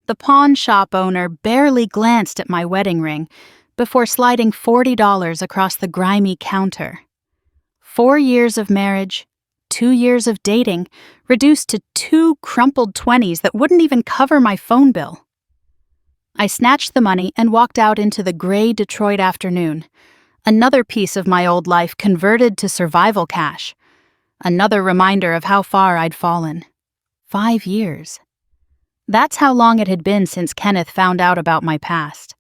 The pawn shop owner barely glanced at my wedding ring before sliding $40 across the grimy counter. 4 years of marriage, 2 years of dating, reduced to 2 crumpled 20s that wouldn't even cover my phone bill. I snatched the money and walked out into the gray Detroit afternoon. Another piece of my old life converted to survival cash. Another reminder of how far I'd fallen. 5 years. That's how long it had been since Kenneth found out about my past.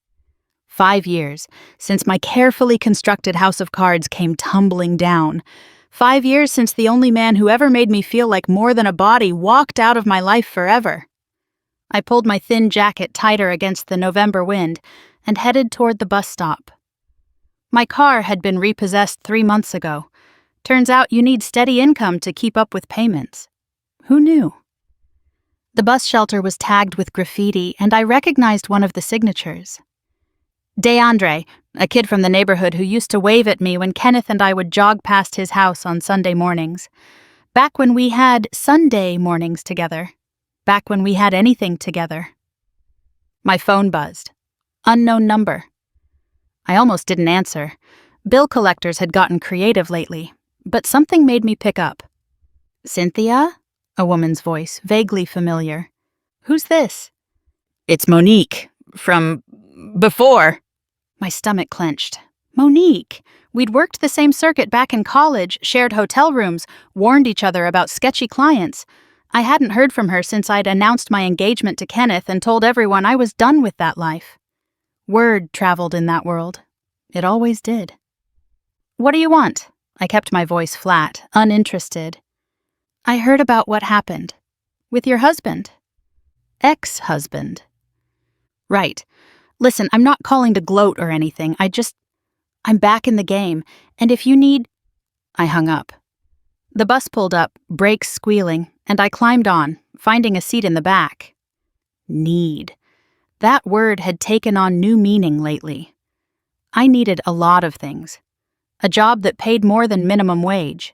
5 years since my carefully constructed house of cards came tumbling down. 5 years since the only man who ever made me feel like more than a body walked out of my life forever. I pulled my thin jacket tighter against the November wind and headed toward the bus stop. My car had been repossessed 3 months ago. Turns out you need steady income to keep up with payments. Who knew? The bus shelter was tagged with graffiti, and I recognized one of the signatures. DeAndre, a kid from the neighborhood who used to wave at me when Kenneth and I would jog past his house on Sunday mornings. Back when we had Sunday mornings together. Back when we had anything together. My phone buzzed. Unknown number. I almost didn't answer. Bill collectors had gotten creative lately, but something made me pick up. Cynthia? A woman's voice, vaguely familiar. Who's this? It's Monique, from before. My stomach clenched. Monique. We'd worked the same circuit back in college, shared hotel rooms, warned each other about sketchy clients. I hadn't heard from her since I'd announced my engagement to Kenneth and told everyone I was done with that life. Word traveled in that world. It always did. What do you want? I kept my voice flat, uninterested. I heard about what happened. With your husband. Ex-husband. Right. Listen, I'm not calling to gloat or anything. I'm back in the game, and if you need... I hung up. The bus pulled up, brakes squealing, and I climbed on, finding a seat in the back. Need. That word had taken on new meaning lately. I needed a lot of things. A job that paid more than minimum wage.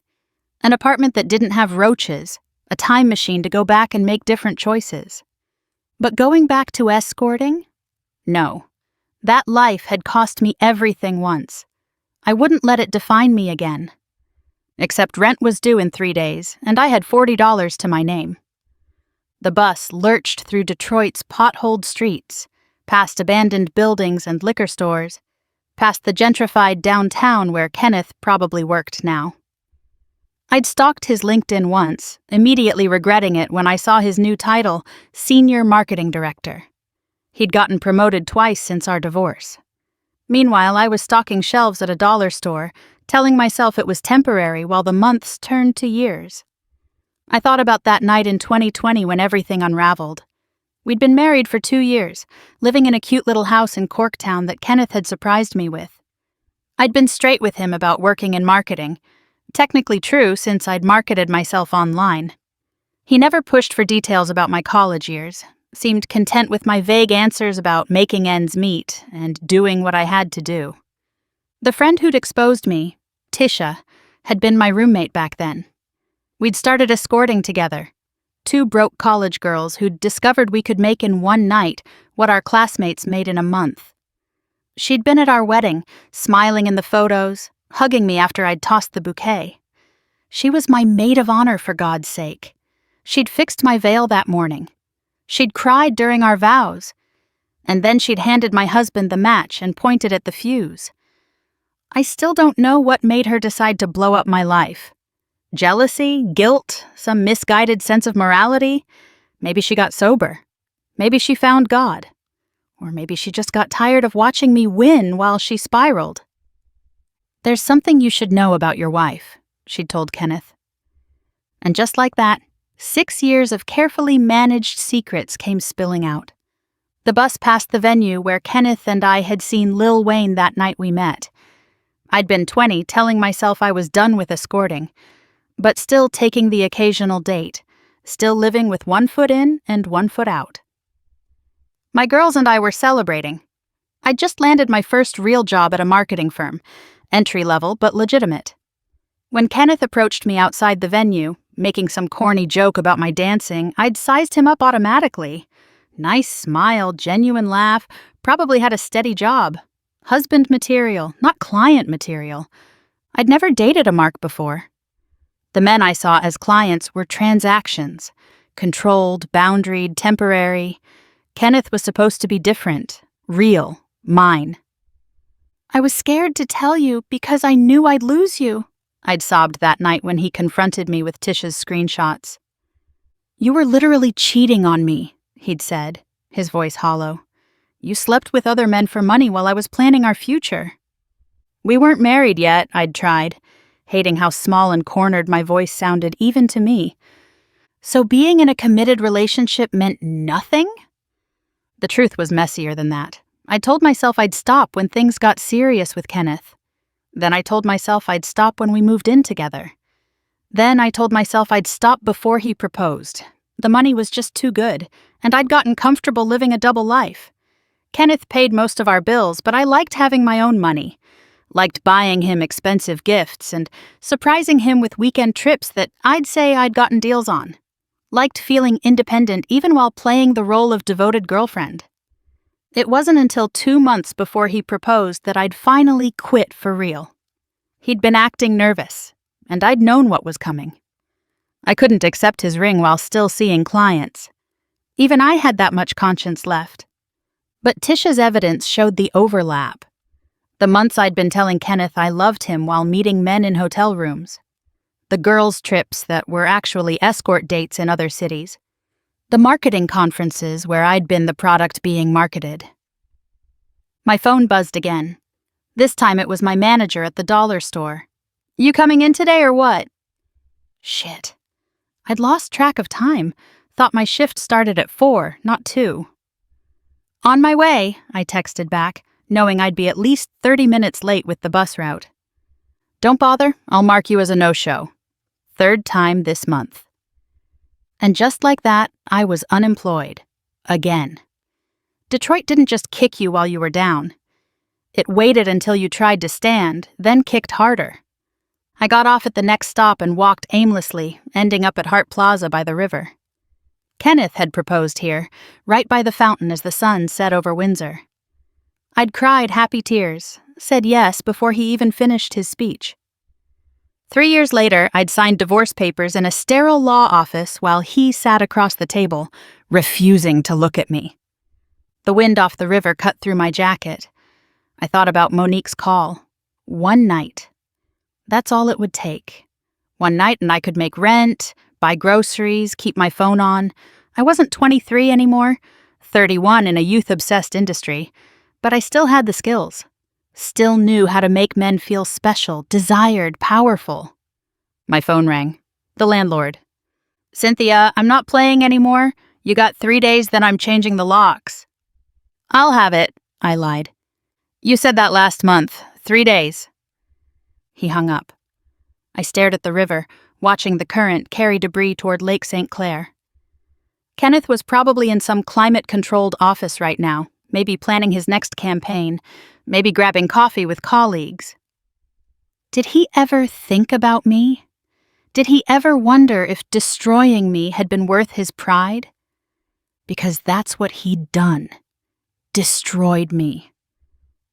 An apartment that didn't have roaches. A time machine to go back and make different choices. But going back to escorting? No. That life had cost me everything once. I wouldn't let it define me again. Except rent was due in 3 days, and I had $40 to my name. The bus lurched through Detroit's potholed streets, past abandoned buildings and liquor stores, past the gentrified downtown where Kenneth probably worked now. I'd stalked his LinkedIn once, immediately regretting it when I saw his new title, Senior Marketing Director. He'd gotten promoted twice since our divorce. Meanwhile, I was stocking shelves at a dollar store, telling myself it was temporary while the months turned to years. I thought about that night in 2020 when everything unraveled. We'd been married for 2 years, living in a cute little house in Corktown that Kenneth had surprised me with. I'd been straight with him about working in marketing, technically true since I'd marketed myself online. He never pushed for details about my college years, seemed content with my vague answers about making ends meet and doing what I had to do. The friend who'd exposed me, Tisha, had been my roommate back then. We'd started escorting together, 2 broke college girls who'd discovered we could make in one night what our classmates made in a month. She'd been at our wedding, smiling in the photos, hugging me after I'd tossed the bouquet. She was my maid of honor, for God's sake. She'd fixed my veil that morning. She'd cried during our vows. And then she'd handed my husband the match and pointed at the fuse. I still don't know what made her decide to blow up my life. Jealousy, guilt, some misguided sense of morality. Maybe she got sober. Maybe she found God. Or maybe she just got tired of watching me win while she spiraled. There's something you should know about your wife, she'd told Kenneth. And just like that, 6 years of carefully managed secrets came spilling out. The bus passed the venue where Kenneth and I had seen Lil Wayne that night we met. I'd been 20, telling myself I was done with escorting, but still taking the occasional date, still living with 1 foot in and 1 foot out. My girls and I were celebrating. I'd just landed my first real job at a marketing firm, entry-level but legitimate. When Kenneth approached me outside the venue, making some corny joke about my dancing, I'd sized him up automatically. Nice smile, genuine laugh, probably had a steady job. Husband material, not client material. I'd never dated a Mark before. The men I saw as clients were transactions. Controlled, boundaried, temporary. Kenneth was supposed to be different, real, mine. I was scared to tell you because I knew I'd lose you, I'd sobbed that night when he confronted me with Tish's screenshots. You were literally cheating on me, he'd said, his voice hollow. You slept with other men for money while I was planning our future. We weren't married yet, I'd tried, hating how small and cornered my voice sounded even to me. So being in a committed relationship meant nothing? The truth was messier than that. I told myself I'd stop when things got serious with Kenneth. Then I told myself I'd stop when we moved in together. Then I told myself I'd stop before he proposed. The money was just too good, and I'd gotten comfortable living a double life. Kenneth paid most of our bills, but I liked having my own money. Liked buying him expensive gifts and surprising him with weekend trips that I'd say I'd gotten deals on. Liked feeling independent even while playing the role of devoted girlfriend. It wasn't until 2 months before he proposed that I'd finally quit for real. He'd been acting nervous, and I'd known what was coming. I couldn't accept his ring while still seeing clients. Even I had that much conscience left. But Tisha's evidence showed the overlap. The months I'd been telling Kenneth I loved him while meeting men in hotel rooms. The girls' trips that were actually escort dates in other cities. The marketing conferences where I'd been the product being marketed. My phone buzzed again. This time it was my manager at the dollar store. You coming in today or what? Shit. I'd lost track of time. Thought my shift started at 4, not 2. On my way, I texted back, knowing I'd be at least 30 minutes late with the bus route. Don't bother, I'll mark you as a no-show. 3rd time this month. And just like that, I was unemployed. Again. Detroit didn't just kick you while you were down. It waited until you tried to stand, then kicked harder. I got off at the next stop and walked aimlessly, ending up at Hart Plaza by the river. Kenneth had proposed here, right by the fountain as the sun set over Windsor. I'd cried happy tears, said yes before he even finished his speech. 3 years later, I'd signed divorce papers in a sterile law office while he sat across the table, refusing to look at me. The wind off the river cut through my jacket. I thought about Monique's call. 1 night. That's all it would take. 1 night and I could make rent, buy groceries, keep my phone on. I wasn't 23 anymore, 31 in a youth-obsessed industry, but I still had the skills. Still knew how to make men feel special, desired, powerful. My phone rang. The landlord. Cynthia, I'm not playing anymore. You got 3 days, then I'm changing the locks. I'll have it, I lied. You said that last month. 3 days. He hung up. I stared at the river, watching the current carry debris toward Lake St. Clair. Kenneth was probably in some climate-controlled office right now, maybe planning his next campaign, maybe grabbing coffee with colleagues. Did he ever think about me? Did he ever wonder if destroying me had been worth his pride? Because that's what he'd done. Destroyed me.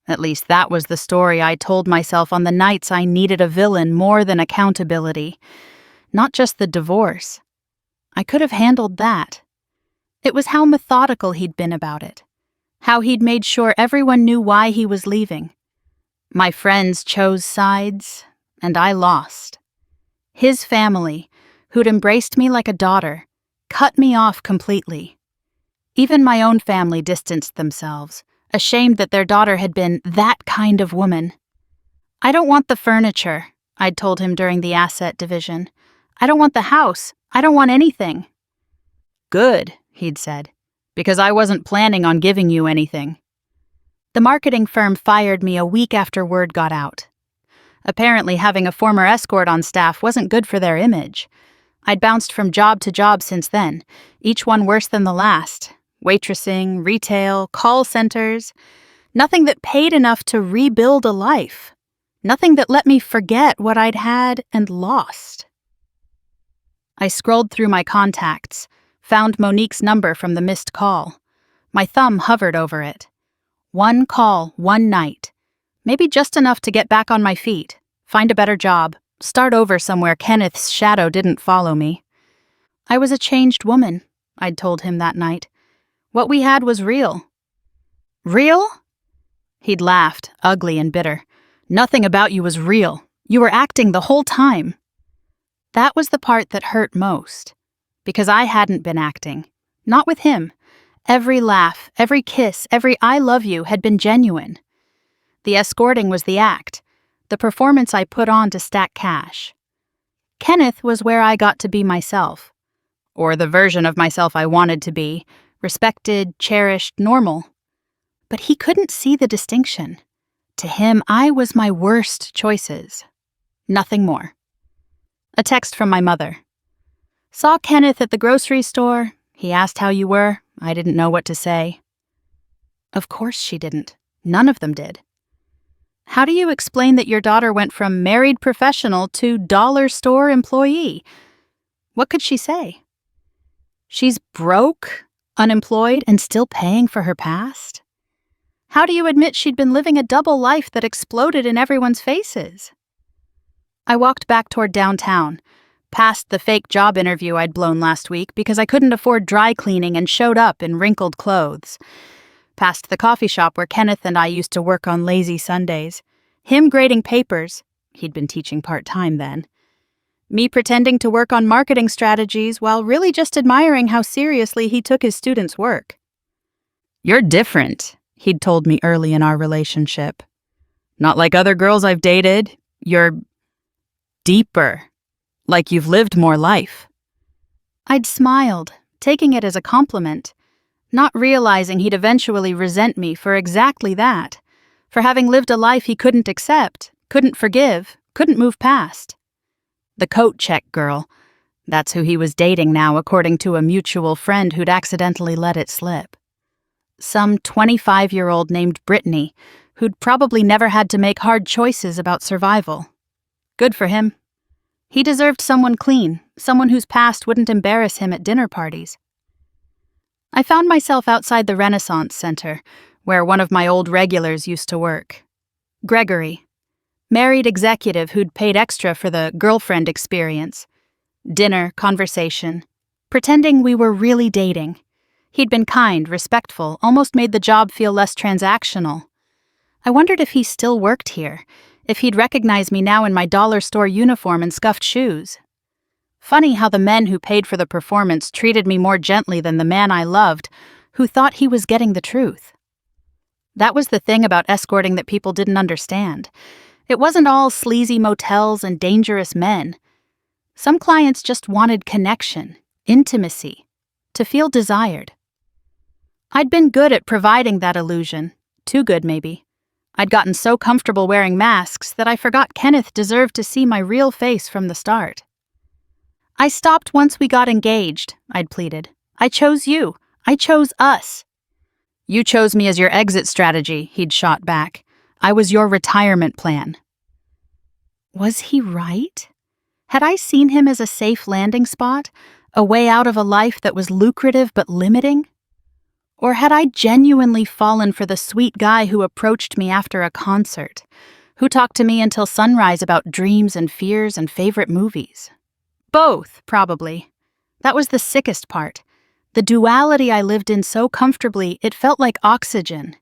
At least that was the story I told myself on the nights I needed a villain more than accountability. Not just the divorce. I could have handled that. It was how methodical he'd been about it. How he'd made sure everyone knew why he was leaving. My friends chose sides, and I lost. His family, who'd embraced me like a daughter, cut me off completely. Even my own family distanced themselves, ashamed that their daughter had been that kind of woman. I don't want the furniture, I'd told him during the asset division. I don't want the house. I don't want anything. Good, he'd said, because I wasn't planning on giving you anything. The marketing firm fired me a week after word got out. Apparently, having a former escort on staff wasn't good for their image. I'd bounced from job to job since then, each one worse than the last. Waitressing, retail, call centers. Nothing that paid enough to rebuild a life. Nothing that let me forget what I'd had and lost. I scrolled through my contacts, found Monique's number from the missed call. My thumb hovered over it. One call, one night. Maybe just enough to get back on my feet, find a better job, start over somewhere Kenneth's shadow didn't follow me. I was a changed woman, I'd told him that night. What we had was real. Real? He'd laughed, ugly and bitter. Nothing about you was real. You were acting the whole time. That was the part that hurt most. Because I hadn't been acting. Not with him. Every laugh, every kiss, every I love you had been genuine. The escorting was the act, the performance I put on to stack cash. Kenneth was where I got to be myself. Or the version of myself I wanted to be, respected, cherished, normal. But he couldn't see the distinction. To him, I was my worst choices. Nothing more. A text from my mother. Saw Kenneth at the grocery store. He asked how you were. I didn't know what to say. Of course she didn't. None of them did. How do you explain that your daughter went from married professional to dollar store employee? What could she say? She's broke, unemployed, and still paying for her past? How do you admit she'd been living a double life that exploded in everyone's faces? I walked back toward downtown, past the fake job interview I'd blown last week because I couldn't afford dry cleaning and showed up in wrinkled clothes. Past the coffee shop where Kenneth and I used to work on lazy Sundays. Him grading papers. He'd been teaching part-time then. Me pretending to work on marketing strategies while really just admiring how seriously he took his students' work. You're different, he'd told me early in our relationship. Not like other girls I've dated. You're deeper. Like you've lived more life. I'd smiled, taking it as a compliment, not realizing he'd eventually resent me for exactly that, for having lived a life he couldn't accept, couldn't forgive, couldn't move past. The coat check girl. That's who he was dating now, according to a mutual friend who'd accidentally let it slip. Some 25-year-old named Brittany, who'd probably never had to make hard choices about survival. Good for him. He deserved someone clean, someone whose past wouldn't embarrass him at dinner parties. I found myself outside the Renaissance Center, where one of my old regulars used to work. Gregory. Married executive who'd paid extra for the girlfriend experience. Dinner, conversation. Pretending we were really dating. He'd been kind, respectful, almost made the job feel less transactional. I wondered if he still worked here, if he'd recognize me now in my dollar store uniform and scuffed shoes. Funny how the men who paid for the performance treated me more gently than the man I loved, who thought he was getting the truth. That was the thing about escorting that people didn't understand. It wasn't all sleazy motels and dangerous men. Some clients just wanted connection, intimacy, to feel desired. I'd been good at providing that illusion, too good maybe. I'd gotten so comfortable wearing masks that I forgot Kenneth deserved to see my real face from the start. I stopped once we got engaged, I'd pleaded. I chose you. I chose us. You chose me as your exit strategy, he'd shot back. I was your retirement plan. Was he right? Had I seen him as a safe landing spot, a way out of a life that was lucrative but limiting? Or had I genuinely fallen for the sweet guy who approached me after a concert, who talked to me until sunrise about dreams and fears and favorite movies? Both, probably. That was the sickest part. The duality I lived in so comfortably, it felt like oxygen.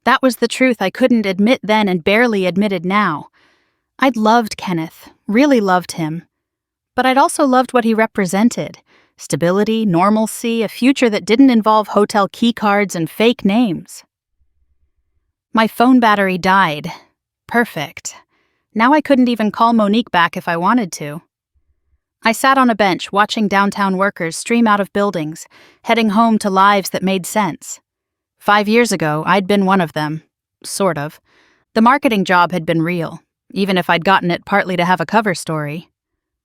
That was the truth I couldn't admit then and barely admitted now. I'd loved Kenneth, really loved him. But I'd also loved what he represented. Stability, normalcy, a future that didn't involve hotel keycards and fake names. My phone battery died. Perfect. Now I couldn't even call Monique back if I wanted to. I sat on a bench watching downtown workers stream out of buildings, heading home to lives that made sense. 5 years ago, I'd been one of them. Sort of. The marketing job had been real, even if I'd gotten it partly to have a cover story.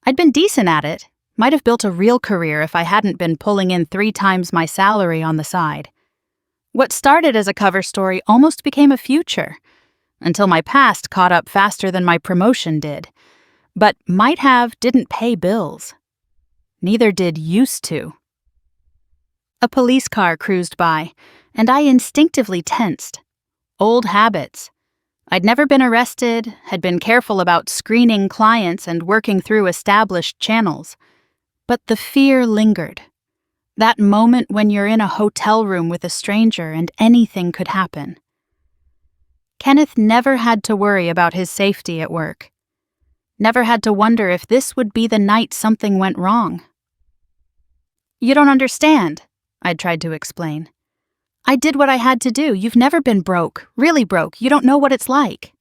I'd been decent at it. Might have built a real career if I hadn't been pulling in 3 times my salary on the side. What started as a cover story almost became a future, until my past caught up faster than my promotion did. But might have didn't pay bills. Neither did used to. A police car cruised by, and I instinctively tensed. Old habits. I'd never been arrested, had been careful about screening clients and working through established channels. But the fear lingered. That moment when you're in a hotel room with a stranger and anything could happen. Kenneth never had to worry about his safety at work. Never had to wonder if this would be the night something went wrong. "You don't understand," I'd tried to explain. "I did what I had to do. You've never been broke, really broke. You don't know what it's like."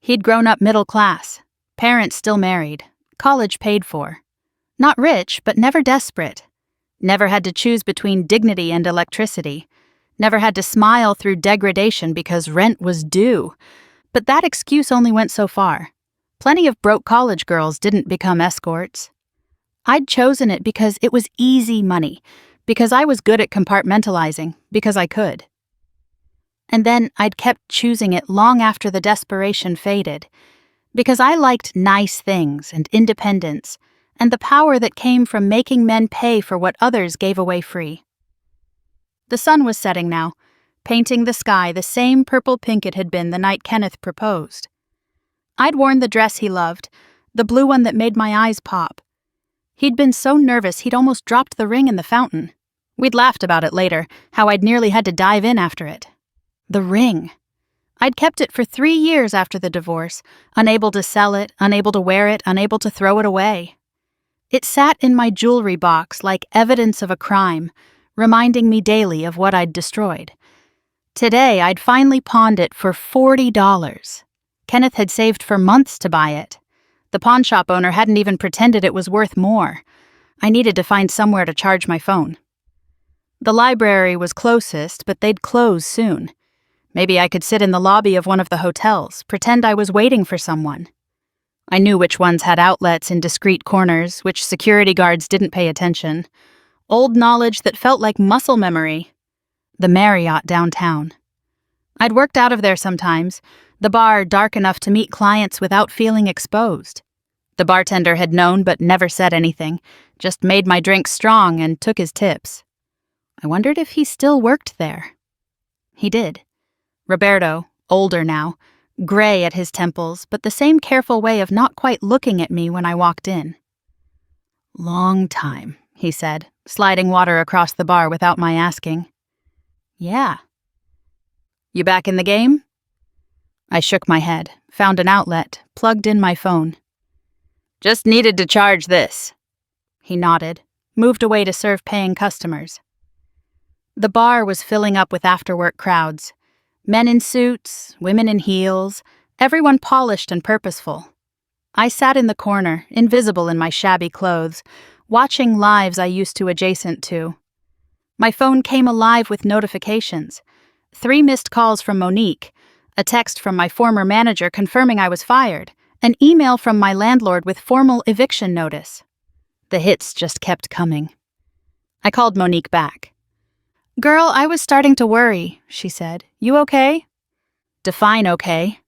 He'd grown up middle class, parents still married, college paid for. Not rich, but never desperate. Never had to choose between dignity and electricity. Never had to smile through degradation because rent was due. But that excuse only went so far. Plenty of broke college girls didn't become escorts. I'd chosen it because it was easy money, because I was good at compartmentalizing, because I could. And then I'd kept choosing it long after the desperation faded, because I liked nice things and independence, and the power that came from making men pay for what others gave away free. The sun was setting now, painting the sky the same purple pink it had been the night Kenneth proposed. I'd worn the dress he loved, the blue one that made my eyes pop. He'd been so nervous he'd almost dropped the ring in the fountain. We'd laughed about it later, how I'd nearly had to dive in after it. The ring. I'd kept it for 3 years after the divorce, unable to sell it, unable to wear it, unable to throw it away. It sat in my jewelry box like evidence of a crime, reminding me daily of what I'd destroyed. Today, I'd finally pawned it for $40. Kenneth had saved for months to buy it. The pawn shop owner hadn't even pretended it was worth more. I needed to find somewhere to charge my phone. The library was closest, but they'd close soon. Maybe I could sit in the lobby of one of the hotels, pretend I was waiting for someone. I knew which ones had outlets in discreet corners, which security guards didn't pay attention. Old knowledge that felt like muscle memory. The Marriott downtown. I'd worked out of there sometimes, the bar dark enough to meet clients without feeling exposed. The bartender had known but never said anything, just made my drinks strong and took his tips. I wondered if he still worked there. He did. Roberto, older now, gray at his temples, but the same careful way of not quite looking at me when I walked in. "Long time," he said, sliding water across the bar without my asking. "Yeah." "You back in the game?" I shook my head, found an outlet, plugged in my phone. "Just needed to charge this." He nodded, moved away to serve paying customers. The bar was filling up with after-work crowds. Men in suits, women in heels, everyone polished and purposeful. I sat in the corner, invisible in my shabby clothes, watching lives I used to adjacent to. My phone came alive with notifications. 3 missed calls from Monique, a text from my former manager confirming I was fired, an email from my landlord with formal eviction notice. The hits just kept coming. I called Monique back. "Girl, I was starting to worry," she said. "You okay?" "Define okay."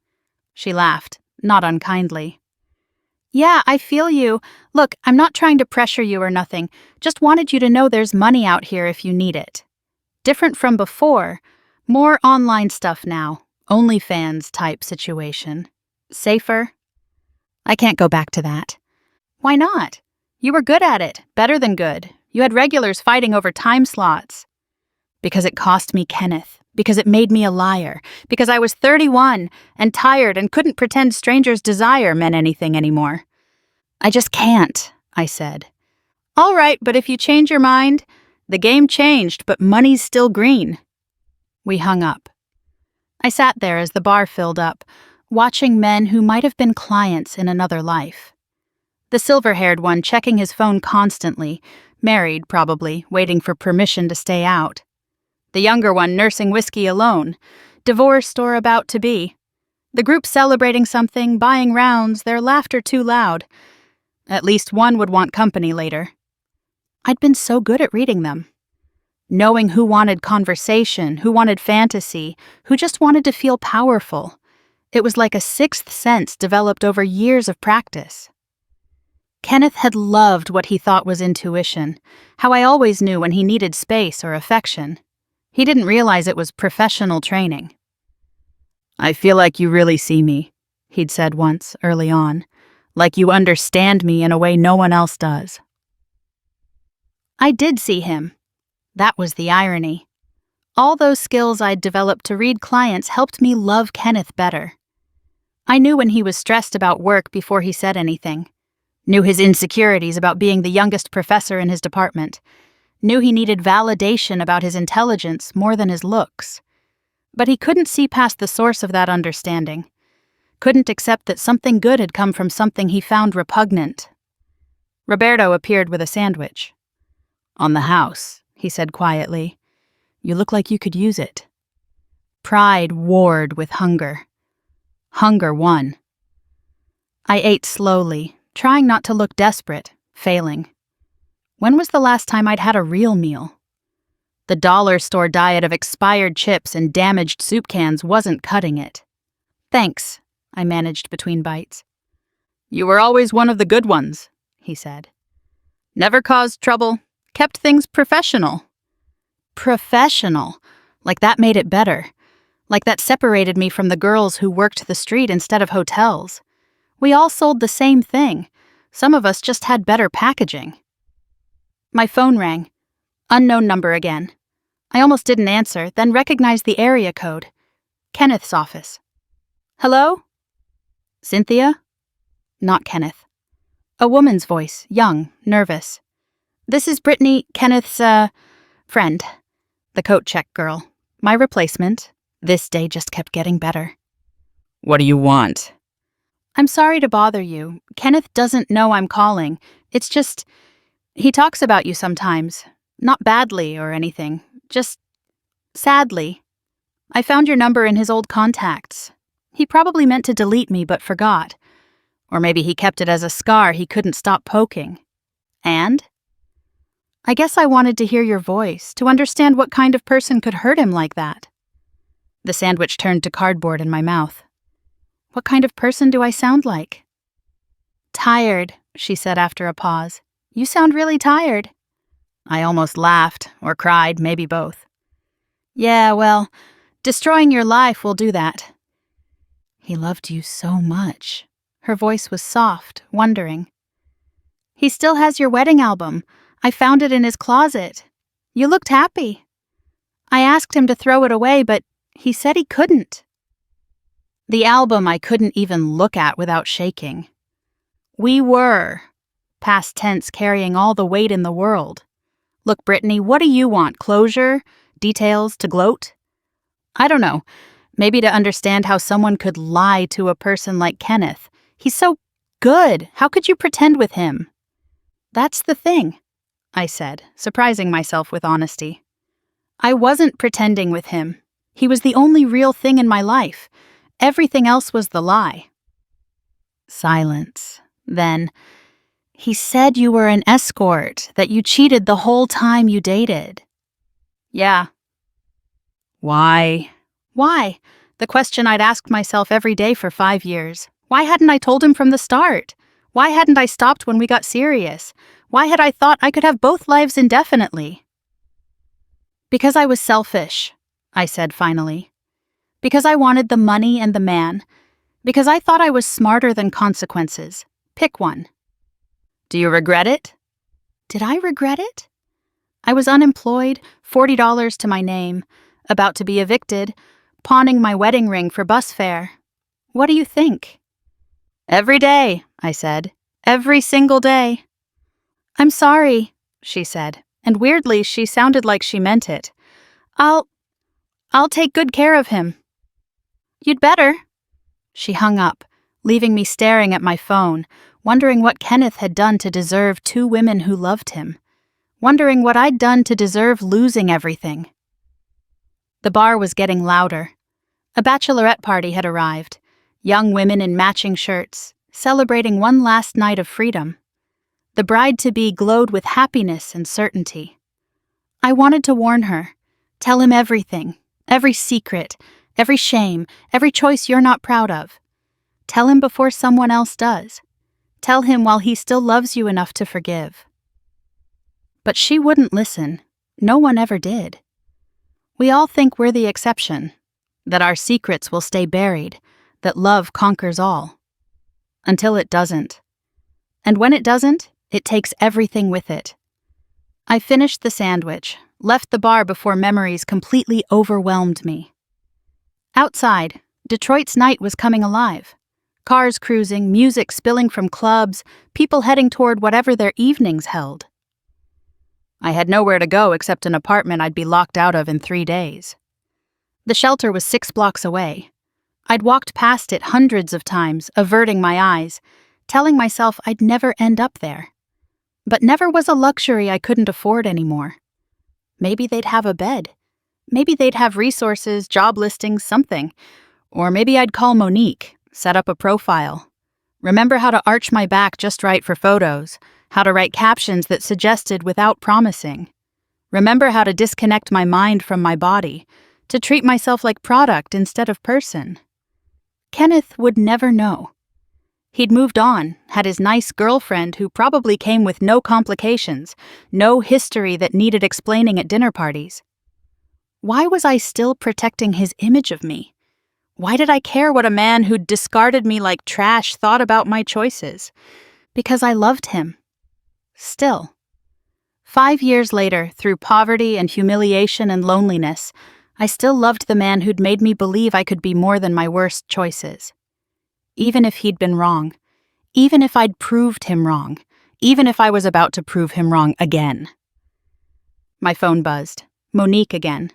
She laughed, not unkindly. "Yeah, I feel you. Look, I'm not trying to pressure you or nothing. Just wanted you to know there's money out here if you need it. Different from before. More online stuff now. OnlyFans type situation. Safer." "I can't go back to that." "Why not? You were good at it. Better than good. You had regulars fighting over time slots." "Because it cost me Kenneth. Because it made me a liar. Because I was 31 and tired and couldn't pretend strangers' desire meant anything anymore." "I just can't," I said. "All right, but if you change your mind, the game changed, but money's still green." We hung up. I sat there as the bar filled up, watching men who might have been clients in another life. The silver-haired one checking his phone constantly, married probably, waiting for permission to stay out. The younger one nursing whiskey alone, divorced or about to be. The group celebrating something, buying rounds, their laughter too loud. At least one would want company later. I'd been so good at reading them. Knowing who wanted conversation, who wanted fantasy, who just wanted to feel powerful. It was like a sixth sense developed over years of practice. Kenneth had loved what he thought was intuition, how I always knew when he needed space or affection. He didn't realize it was professional training. "I feel like you really see me," he'd said once, early on. "Like you understand me in a way no one else does." I did see him. That was the irony. All those skills I'd developed to read clients helped me love Kenneth better. I knew when he was stressed about work before he said anything. Knew his insecurities about being the youngest professor in his department. Knew he needed validation about his intelligence more than his looks. But he couldn't see past the source of that understanding. Couldn't accept that something good had come from something he found repugnant. Roberto appeared with a sandwich. "On the house," he said quietly. "You look like you could use it." Pride warred with hunger. Hunger won. I ate slowly, trying not to look desperate, failing. When was the last time I'd had a real meal? The dollar store diet of expired chips and damaged soup cans wasn't cutting it. "Thanks," I managed between bites. "You were always one of the good ones," he said. "Never caused trouble, kept things professional." Professional. Like that made it better. Like that separated me from the girls who worked the street instead of hotels. We all sold the same thing. Some of us just had better packaging. My phone rang. Unknown number again. I almost didn't answer, then recognized the area code. Kenneth's office. "Hello? Cynthia?" Not Kenneth. A woman's voice, young, nervous. "This is Brittany, Kenneth's, friend." The coat check girl. My replacement. This day just kept getting better. "What do you want?" "I'm sorry to bother you. Kenneth doesn't know I'm calling. It's just, he talks about you sometimes. Not badly or anything. Just sadly. I found your number in his old contacts. He probably meant to delete me but forgot. Or maybe he kept it as a scar he couldn't stop poking. And? I guess I wanted to hear your voice, to understand what kind of person could hurt him like that." The sandwich turned to cardboard in my mouth. "What kind of person do I sound like?" "Tired," she said after a pause. "You sound really tired." I almost laughed, or cried, maybe both. "Yeah, well, destroying your life will do that." "He loved you so much." Her voice was soft, wondering. "He still has your wedding album. I found it in his closet. You looked happy. I asked him to throw it away, but he said he couldn't." The album I couldn't even look at without shaking. We were. Past tense carrying all the weight in the world. "Look, Brittany, what do you want? Closure? Details to gloat?" I don't know. Maybe to understand how someone could lie to a person like Kenneth. He's so good. How could you pretend with him? "That's the thing," I said, surprising myself with honesty. I wasn't pretending with him. He was the only real thing in my life. Everything else was the lie. Silence. Then, "He said you were an escort, that you cheated the whole time you dated." "Yeah." "Why?" Why? The question I'd asked myself every day for 5 years. Why hadn't I told him from the start? Why hadn't I stopped when we got serious? Why had I thought I could have both lives indefinitely? "Because I was selfish," I said finally. "Because I wanted the money and the man. Because I thought I was smarter than consequences. Pick one." "Do you regret it?" Did I regret it? I was unemployed, $40 to my name, about to be evicted, pawning my wedding ring for bus fare. What do you think? "Every day," I said. "Every single day." "I'm sorry," she said, and weirdly she sounded like she meant it. I'll take good care of him." "You'd better." She hung up, leaving me staring at my phone, wondering what Kenneth had done to deserve 2 women who loved him, wondering what I'd done to deserve losing everything. The bar was getting louder. A bachelorette party had arrived, young women in matching shirts, celebrating one last night of freedom. The bride-to-be glowed with happiness and certainty. I wanted to warn her, tell him everything, every secret, every shame, every choice you're not proud of. Tell him before someone else does. Tell him while he still loves you enough to forgive. But she wouldn't listen. No one ever did. We all think we're the exception, that our secrets will stay buried, that love conquers all. Until it doesn't. And when it doesn't, it takes everything with it. I finished the sandwich, left the bar before memories completely overwhelmed me. Outside, Detroit's night was coming alive. Cars cruising, music spilling from clubs, people heading toward whatever their evenings held. I had nowhere to go except an apartment I'd be locked out of in 3 days. The shelter was 6 blocks away. I'd walked past it hundreds of times, averting my eyes, telling myself I'd never end up there. But never was a luxury I couldn't afford anymore. Maybe they'd have a bed. Maybe they'd have resources, job listings, something. Or maybe I'd call Monique, set up a profile. Remember how to arch my back just right for photos, how to write captions that suggested without promising. Remember how to disconnect my mind from my body, to treat myself like product instead of person. Kenneth would never know. He'd moved on, had his nice girlfriend who probably came with no complications, no history that needed explaining at dinner parties. Why was I still protecting his image of me? Why did I care what a man who'd discarded me like trash thought about my choices? Because I loved him. Still. 5 years later, through poverty and humiliation and loneliness, I still loved the man who'd made me believe I could be more than my worst choices. Even if he'd been wrong, even if I'd proved him wrong, even if I was about to prove him wrong again. My phone buzzed. Monique again.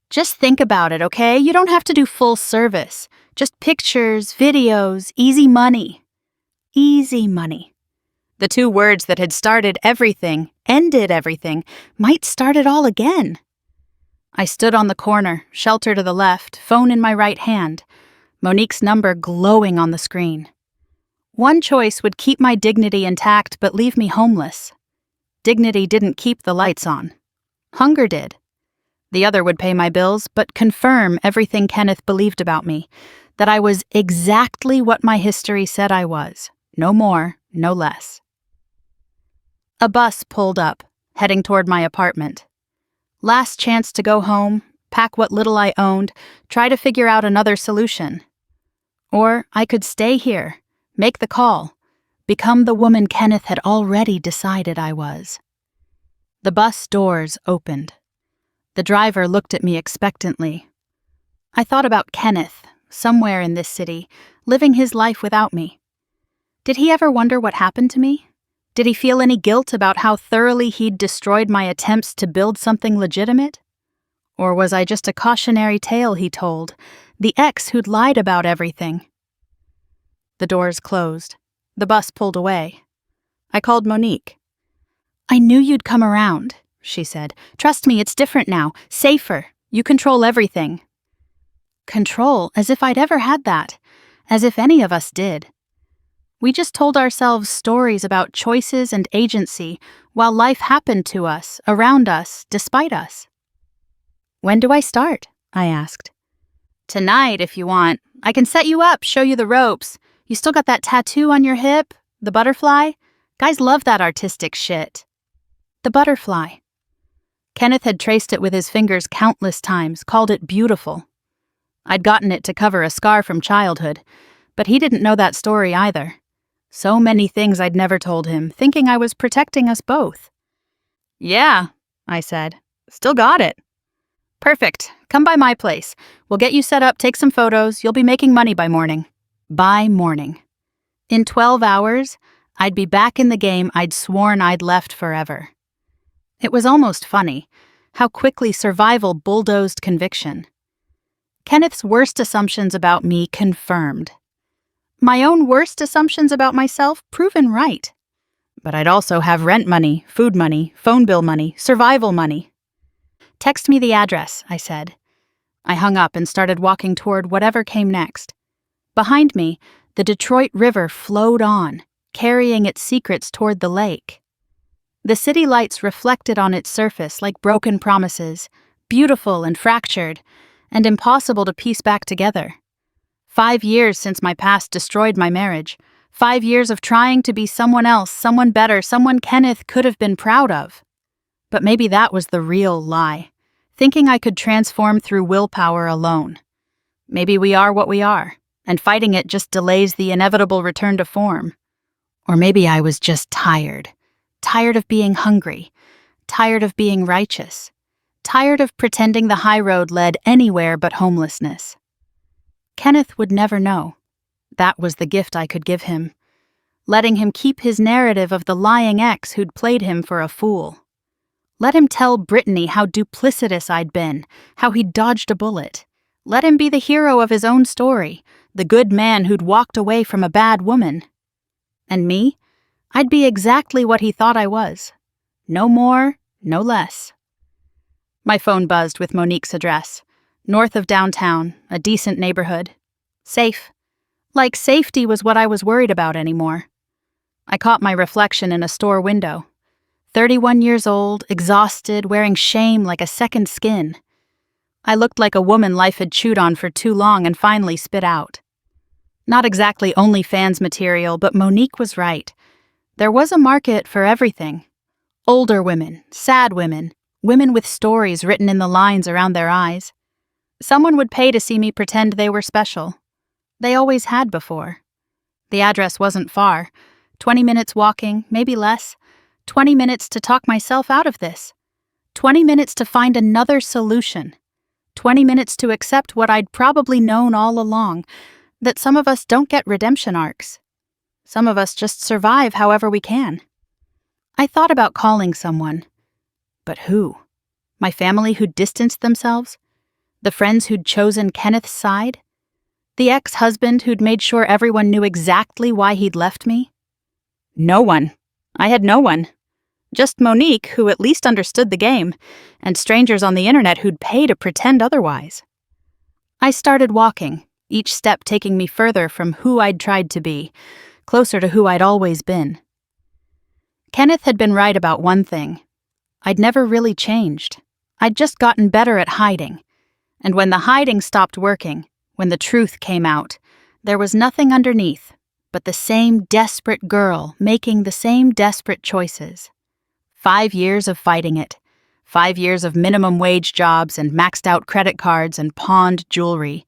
Just think about it, okay? You don't have to do full service. Just pictures, videos, easy money. Easy money. The 2 words that had started everything, ended everything, might start it all again. I stood on the corner, shelter to the left, phone in my right hand, Monique's number glowing on the screen. One choice would keep my dignity intact but leave me homeless. Dignity didn't keep the lights on. Hunger did. The other would pay my bills but confirm everything Kenneth believed about me, that I was exactly what my history said I was, no more, no less. A bus pulled up, heading toward my apartment. Last chance to go home, pack what little I owned, try to figure out another solution. Or I could stay here, make the call, become the woman Kenneth had already decided I was. The bus doors opened. The driver looked at me expectantly. I thought about Kenneth, somewhere in this city, living his life without me. Did he ever wonder what happened to me? Did he feel any guilt about how thoroughly he'd destroyed my attempts to build something legitimate? Or was I just a cautionary tale he told, the ex who'd lied about everything? The doors closed. The bus pulled away. I called Monique. I knew you'd come around, she said. Trust me, it's different now. Safer. You control everything. Control, as if I'd ever had that. As if any of us did. We just told ourselves stories about choices and agency while life happened to us, around us, despite us. When do I start? I asked. Tonight, if you want. I can set you up, show you the ropes. You still got that tattoo on your hip? The butterfly? Guys love that artistic shit. The butterfly. Kenneth had traced it with his fingers countless times, called it beautiful. I'd gotten it to cover a scar from childhood, but he didn't know that story either. So many things I'd never told him, thinking I was protecting us both. Yeah, I said. Still got it. Perfect. Come by my place. We'll get you set up, take some photos. You'll be making money by morning. By morning. In 12 hours, I'd be back in the game I'd sworn I'd left forever. It was almost funny, how quickly survival bulldozed conviction. Kenneth's worst assumptions about me confirmed. My own worst assumptions about myself proven right. But I'd also have rent money, food money, phone bill money, survival money. Text me the address, I said. I hung up and started walking toward whatever came next. Behind me, the Detroit River flowed on, carrying its secrets toward the lake. The city lights reflected on its surface like broken promises, beautiful and fractured, and impossible to piece back together. 5 years since my past destroyed my marriage. 5 years of trying to be someone else, someone better, someone Kenneth could have been proud of. But maybe that was the real lie. thinking I could transform through willpower alone. Maybe we are what we are, and fighting it just delays the inevitable return to form. Or maybe I was just tired. Tired of being hungry. Tired of being righteous. Tired of pretending the high road led anywhere but homelessness. Kenneth would never know. That was the gift I could give him. Letting him keep his narrative of the lying ex who'd played him for a fool. Let him tell Brittany how duplicitous I'd been, how he'd dodged a bullet. Let him be the hero of his own story, the good man who'd walked away from a bad woman. And me? I'd be exactly what he thought I was. No more, no less. My phone buzzed with Monique's address. North of downtown, a decent neighborhood. Safe. Like safety was what I was worried about anymore. I caught my reflection in a store window. 31 years old, exhausted, wearing shame like a second skin. I looked like a woman life had chewed on for too long and finally spit out. Not exactly OnlyFans material, but Monique was right. There was a market for everything. Older women, sad women, women with stories written in the lines around their eyes. Someone would pay to see me pretend they were special. They always had before. The address wasn't far. 20 minutes walking, maybe less. 20 minutes to talk myself out of this. 20 minutes to find another solution. 20 minutes to accept what I'd probably known all along, that some of us don't get redemption arcs. Some of us just survive however we can. I thought about calling someone. But who? My family who'd distanced themselves? The friends who'd chosen Kenneth's side? The ex-husband who'd made sure everyone knew exactly why he'd left me? No one. I had no one. Just Monique, who at least understood the game, and strangers on the internet who'd pay to pretend otherwise. I started walking, each step taking me further from who I'd tried to be, closer to who I'd always been. Kenneth had been right about one thing. I'd never really changed. I'd just gotten better at hiding. And when the hiding stopped working, when the truth came out, there was nothing underneath but the same desperate girl making the same desperate choices. 5 years of fighting it. 5 years of minimum wage jobs and maxed out credit cards and pawned jewelry.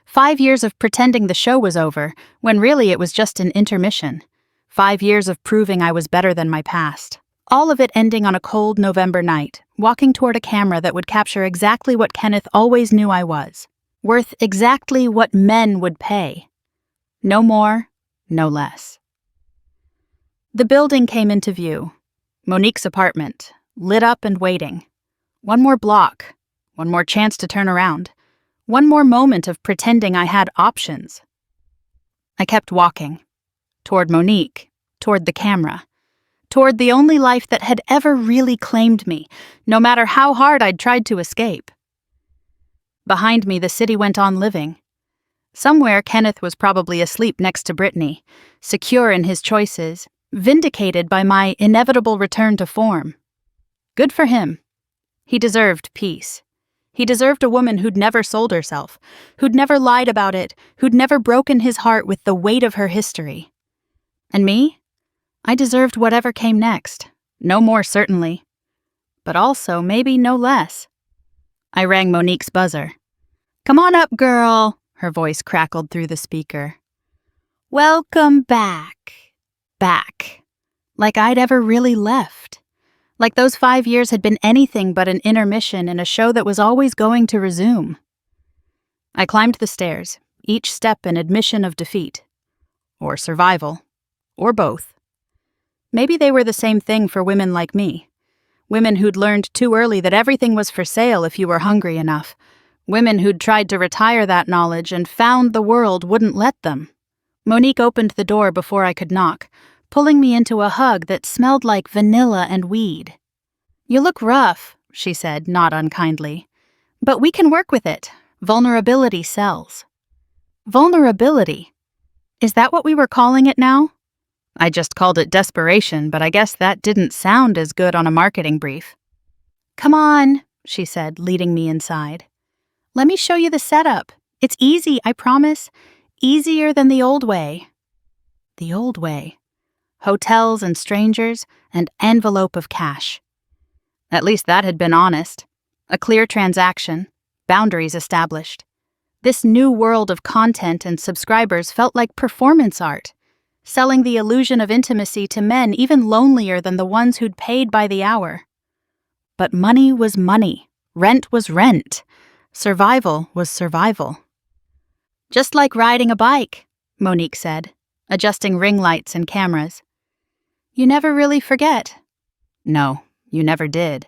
5 years of pretending the show was over, when really it was just an intermission. 5 years of proving I was better than my past. All of it ending on a cold November night, walking toward a camera that would capture exactly what Kenneth always knew I was. Worth exactly what men would pay. No more, no less. The building came into view. Monique's apartment, lit up and waiting. One more block. One more chance to turn around. One more moment of pretending I had options. I kept walking. Toward Monique. Toward the camera. Toward the only life that had ever really claimed me, no matter how hard I'd tried to escape. Behind me, the city went on living. Somewhere, Kenneth was probably asleep next to Brittany, secure in his choices, vindicated by my inevitable return to form. Good for him. He deserved peace. He deserved a woman who'd never sold herself, who'd never lied about it, who'd never broken his heart with the weight of her history. And me? I deserved whatever came next. No more, certainly. But also, maybe no less. I rang Monique's buzzer. "Come on up, girl," her voice crackled through the speaker. "Welcome back." Back. Like I'd ever really left. Like those 5 years had been anything but an intermission in a show that was always going to resume. I climbed the stairs, each step an admission of defeat. Or survival. Or both. Maybe they were the same thing for women like me. Women who'd learned too early that everything was for sale if you were hungry enough. Women who'd tried to retire that knowledge and found the world wouldn't let them. Monique opened the door before I could knock, pulling me into a hug that smelled like vanilla and weed. "You look rough," she said, not unkindly. "But we can work with it. Vulnerability sells." Vulnerability? Is that what we were calling it now? I just called it desperation, but I guess that didn't sound as good on a marketing brief. "Come on," she said, leading me inside. "Let me show you the setup. It's easy, I promise. Easier than the old way." The old way. Hotels and strangers, and envelope of cash. At least that had been honest. A clear transaction, boundaries established. This new world of content and subscribers felt like performance art, selling the illusion of intimacy to men even lonelier than the ones who'd paid by the hour. But money was money. Rent was rent. Survival was survival. Just like riding a bike, Monique said, adjusting ring lights and cameras. You never really forget. No, you never did.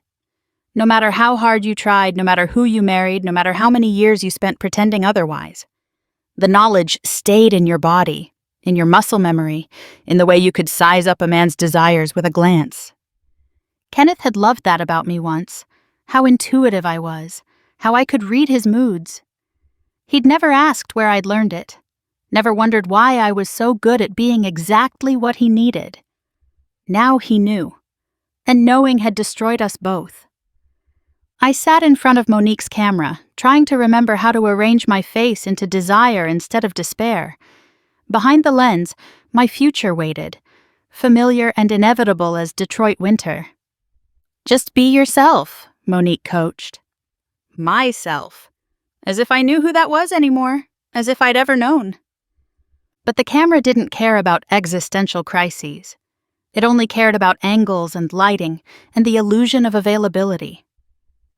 No matter how hard you tried, no matter who you married, no matter how many years you spent pretending otherwise. The knowledge stayed in your body, in your muscle memory, in the way you could size up a man's desires with a glance. Kenneth had loved that about me once, how intuitive I was, how I could read his moods. He'd never asked where I'd learned it, never wondered why I was so good at being exactly what he needed. Now he knew, and knowing had destroyed us both. I sat in front of Monique's camera, trying to remember how to arrange my face into desire instead of despair. Behind the lens, my future waited, familiar and inevitable as Detroit winter. Just be yourself, Monique coached. Myself. As if I knew who that was anymore, as if I'd ever known. But the camera didn't care about existential crises. It only cared about angles and lighting and the illusion of availability.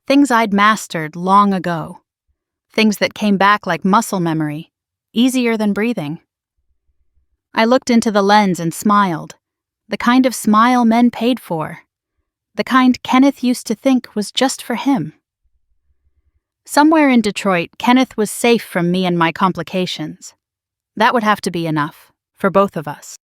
Things I'd mastered long ago. Things that came back like muscle memory, easier than breathing. I looked into the lens and smiled, the kind of smile men paid for, the kind Kenneth used to think was just for him. Somewhere in Detroit, Kenneth was safe from me and my complications. That would have to be enough, for both of us.